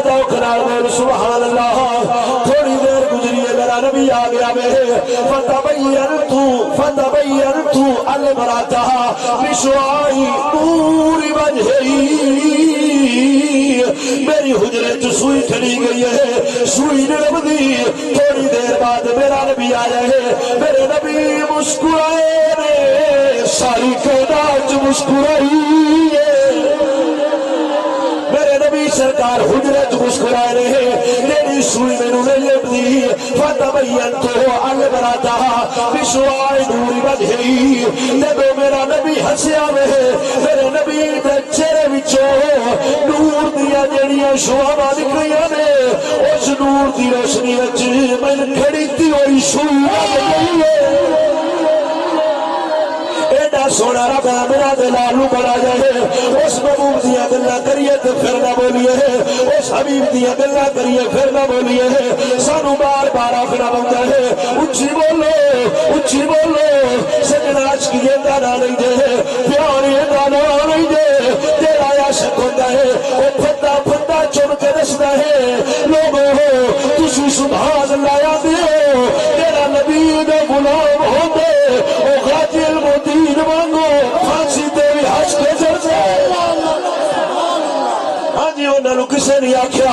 ذوق نال بول سبحان اللہ تھوڑی دیر گزری ہے میرا نبی آ گیا میرے فتبینت المراتها بشعاع نور وجهی میری حجرے تو سوئی کھڑی گئی ہے سوئی نے رب دی تھوڑی دیر بعد میرا نبی آیا ہے میرے نبی مسکرائے نے ساری کائنات مسکرائی ہے میرے نبی سرکار حجرت مسکرائے رہے میری سوئی میں نے لپتی فتبینت المراتها بشعاع نور وجهی جب میرا نبی ہنسیا میرے نبی دے چہرے وچوں نور دیا جڑیاں شعاعاں نکلیاں نے اس نور دی روشنی وچ میں کھڑی تھی ہوئی سوئی گئی ہے سونا رب میرا دلالو بڑا جائے اس محبوب دیا گلا کریے تو پھر نہ بولیے اس حبیب دیا گلا کریے پھر نہ بولیے سانو بار بار آخنا بنتا ہے اچھی بولو سجنا عشق یہ گانا نہیں دے پیار یہ گانا نہیں دے تیرا عاشق ہوتا ہے وہ پھندا پھندا چن کے دستا ہے لوگوں ہو تسی سبحان اللہ آدھے ہو تیرا نبی دے غلام ہوتے وہ غازی المدین مانگو پھانسی تیری حج کے جرزے ہاں جی انہوں نے کسے نہیں آکھیا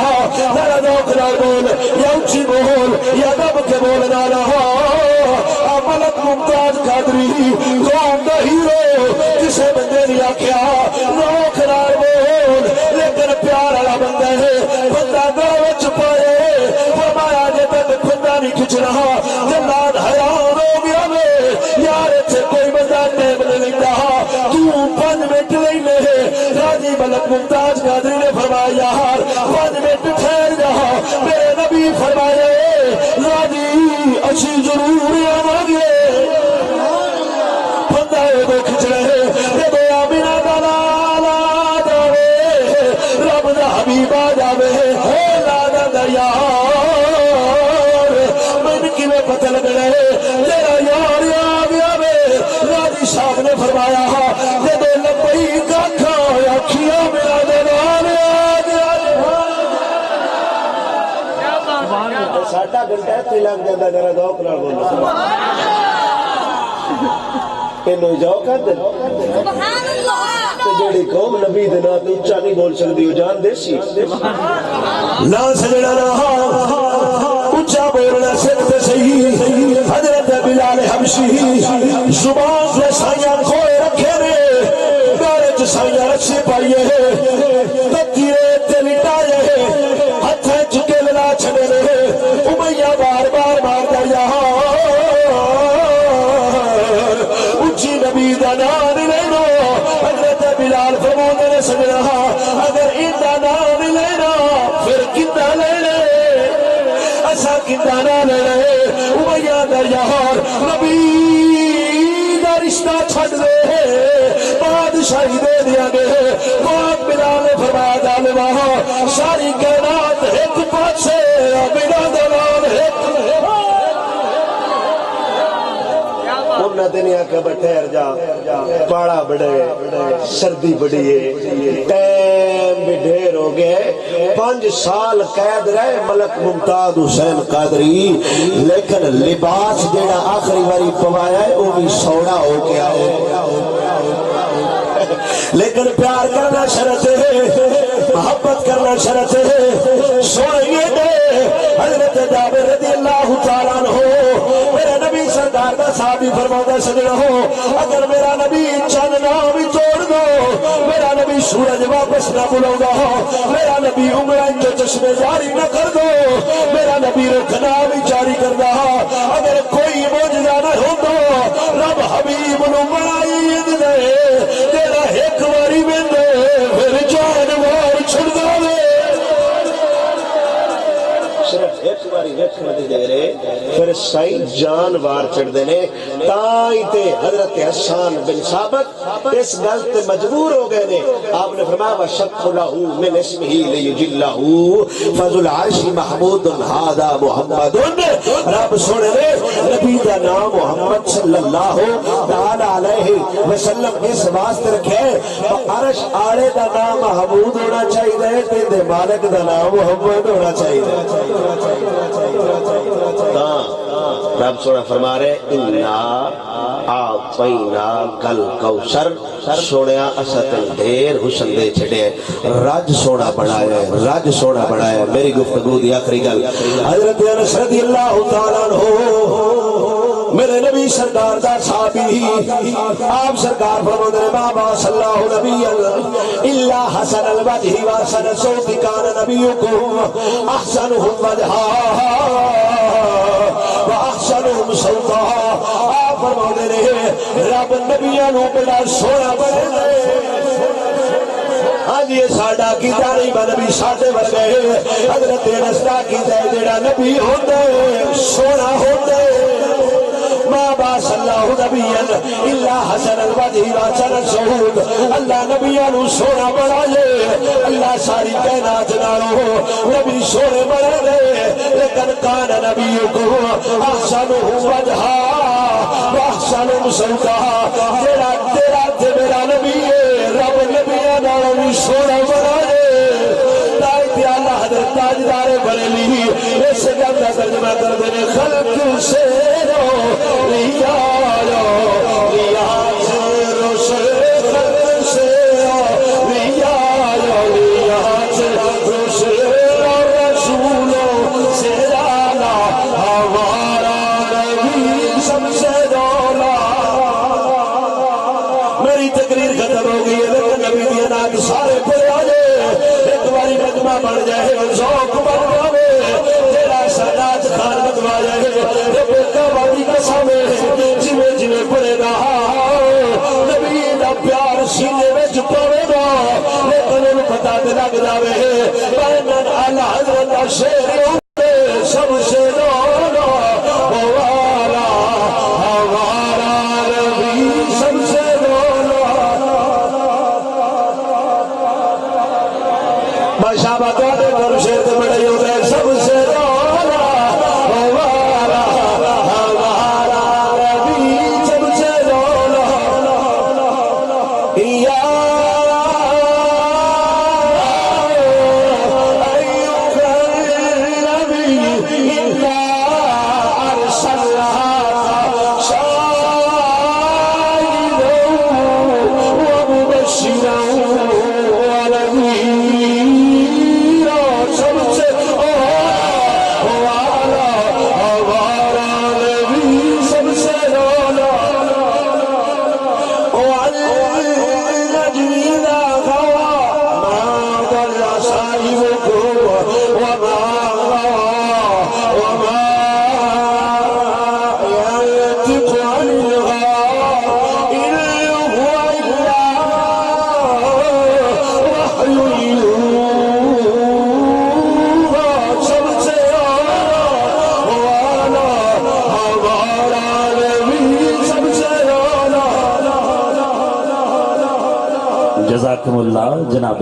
ذرا ذوق نال بول یا اچھی بول یا دب کے بول نہ رہا ملک ممتاز قادری قوم دا ہیرو کسے بندے نہیں آکھیا ذوق نال بول لیکن پیار والا بندہ ہے بندہ دعوت پائے فرمایا جے تک بندہ نہیں کھچ رہا جلال حیران ہو گیا میں یار اتنے کوئی بندہ ٹائم نہیں لیتا تو 5 منٹ نہیں لے راجی ملک ممتاز قادری نے فرمایا یار 5 منٹ ٹھہر جا میرے نبی فرمائے راجی اچھی ضرور آواں گے بندہ وہ کھچ رہے جب آمینہ دا لالا جاوے رب دا حبیب آ جاوے لالا دا یار من کی میں پتہ لگ رہے تیرا یار آ گیا وے راجی صاحب نے فرمایا جب لبئی کا کھایا کھیا میرا دلال آ گیا ساڈا گھنٹہ اتنے لگ جاتا ذرا ذوق نال بولو اینو ذوق آندے تے جڑی قوم نبی دے نام تے اونچا نہیں بول سکدی او جان دے سی نا سجنا نا اونچا بولنا سکھ صحیح حضرت بلال حبشی زبان سے سایاں کھوئے رکھے نے گالے چ سایاں رسی پائیے تکیے تے لٹائے ہتھیں چکے للا چھڑے رہے امیہ بار بار مار دیا اچھی نبی دا نام لینا حضرت بلال فرمانے نے سجنا اگر ان دا نام لینا پھر کتا لینے ایسا کتا نہ لینے امیہ دا یار نبی دا رشتہ چھڑ دے بادشاہی دے دیا گے پاک بلال نے فرمایا ظالما ساری کائنات ایک پاسے بنا دلال ایک انہاں تے نہیں آکھیا ٹھہر جا پاڑا بڑے سردی بڑی ہے ٹائم بھی ڈھیر ہو گئے 5 سال قید رہے ملک ممتاز حسین قادری لیکن لباس جیڑا آخری باری پوایا ہے وہ بھی سوڑا ہو گیا ہے لیکن پیار کرنا شرط ہے محبت کرنا شرط ہے سوئیں گے حضرت جابر رضی اللہ تعالیٰ عنہ میرے نبی سرکار دا صحابی فرماتا سجنا ہو اگر میرا نبی چند نام ہی توڑ دو میرا نبی سورج واپس نہ بلاؤ گا میرا نبی عمران کے چشمے جاری نہ کر دو میرا نبی رکھنا بھی جاری کر دا اگر کوئی موجزہ نہ ہو تو رب حبیب نو بنائی دے تیرا ایک واری میں دے پھر جانوار چھڑ دے صرف ایک باری ویکھنا دے رہے پھر سائی جانوار چڑھ دینے تائی تے حضرت حسن بن ثابت اس گل تے مجبور ہو گئے نے آپ نے فرمایا وشق لہو من اسمہ لیجلہو فضل عرش محمود ہذا محمد رب سونے نے نبی دا نام محمد صلی اللہ علیہ وسلم اس واسطے رکھے عرش آڑے دا نام محمود ہونا چاہیے تے مالک دا نام محمد ہونا چاہیے. رب سونا فرما رہے اِنَّا آتَيْنَا کل کوثر سونیا اساتن ڈھیر حسن دے چھڑے رج سونا بڑھایا ہے رج سونا بڑھایا ہے. میری گفتگو دی آخری گل حضرت انس رضی اللہ تعالیٰ عنہ میرے نبی سرکار دا صحابی آپ سرکار فرماتے ہیں بابا صلی اللہ نبی الا حسن الوجہ وحسن الصوت کان نبیکم احسنہم وجہا واحسنہم صوتا. آپ فرماتے ہیں رب نبیوں کو بڑا سونا بنا ہاں جی ساڈا کیتا نہیں نبی ساڈے ورگے حضرت انس دا کیتا ہے جڑا نبی ہوندا ہے سونا ہوندا ہے. ما باس اللہ نبیاً الا حسن الوجہ وحسن الصوت. اللہ نبیوں سونا بنا لے اللہ ساری کائنات نالوں نبی سونے بنا لے لیکن کان نبیکم احسنہم وجہا واحسنہم صوتا. تیرا تیرا تے میرا نبی ہے رب نبیوں نالوں بھی سونا بنا لے. اللہ حضرت تاجدار بریلی اس گل کا ترجمہ کر دے خلق سے رو ریاض ریاض رسول خلق سے ریاض ریاض رسول رسولوں سے رانا ہمارا نبی سب سے دولا. میری تقریر ختم ہو گئی ہے لیکن نبی کی نات سارے پڑے آجے مجمع بن جائے ذوق بن جائے تیرا سناج خان بنوا جائے رب کعبہ قسم جویں جویں پڑے گا نبی دا پیار سینے وچ پوے گا لیکن انہوں پتہ تے لگ جاوے بین اعلی حضرت شیر سب سے دولا والا ہمارا نبی سب سے شابہ توڑے کر شیر تے بڑے ہوتے سب سے رولا ہمارا ہمارا نبی سب سے رولا. یا ایوہ النبی انا ارسلناک شاہدا ومبشرا جزاکم اللہ جناب